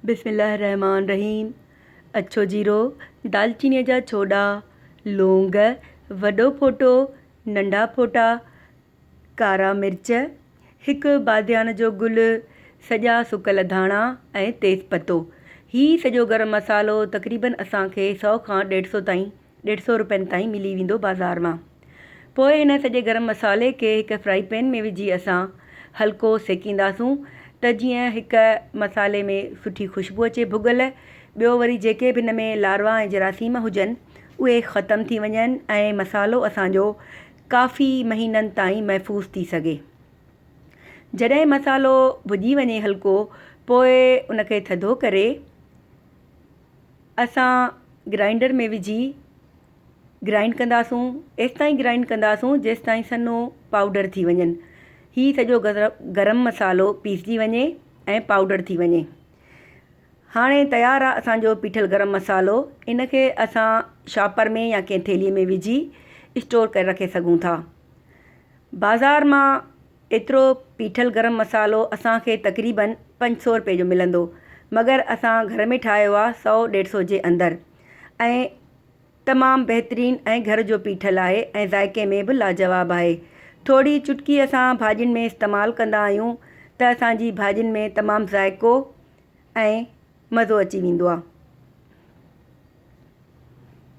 बिस्मिल्लाहिर्रहमानिर्रहीम। अछो जीरो, दालचीनीअ जा छोड़ा, लौंग, वॾो फोटो, नंढा फोटा, कारा मिर्च, हिकु बादियान जो गुल, सॼा सुकल धाणा ऐं तेज़पतो। हीउ सॼो गरम मसालो तक़रीबन असांखे 100 खां 150 रुपयनि ताईं मिली वेंदो बाज़ार मां। पोइ हिन सॼे गरम मसाले खे हिकु फ्राई पैन में विझी असां हल्को सेकींदासूं त जीअं हिकु मसाले में सुठी ख़ुशबू अचे भुॻल। ॿियो वरी जेके बि हिन में लार्वा ऐं जरासीम हुजनि उहे ख़तमु थी वञनि ऐं मसालो असांजो काफ़ी महीननि ताईं महफ़ूज़ थी सघे। जॾहिं मसालो भुॼी वञे हल्को, पोइ उनखे थधो करे असां ग्राइंडर में विझी ग्राइंड कंदासूं। एसिताईं ग्राइंड कंदासूं जेसिताईं सन्हो पाउडर थी वञनि। हीउ सॼो गरम मसालो पीसजी वञे ऐं पाउडर थी वञे। हाणे तयारु आहे असांजो पीठल गरम मसालो। इनखे असां शॉपर में या कंहिं थेलीअ में विझी स्टोर करे रखे सघूं था। बाज़ार मां एतिरो पीठल गरम मसालो असांखे तक़रीबन 500 रुपए जो मिलंदो, मगर असां घर में ठाहियो आहे 100-150 जे अंदरि ऐं तमामु बहितरीनु ऐं घर जो पीठल आहे ऐं ज़ाइके में बि लाजवाब आहे। थोरी चुटकी असां भाॼियुनि में इस्तेमालु कंदा आहियूं त असांजी भाॼियुनि में तमामु ज़ाइको ऐं मज़ो अची वेंदो आहे।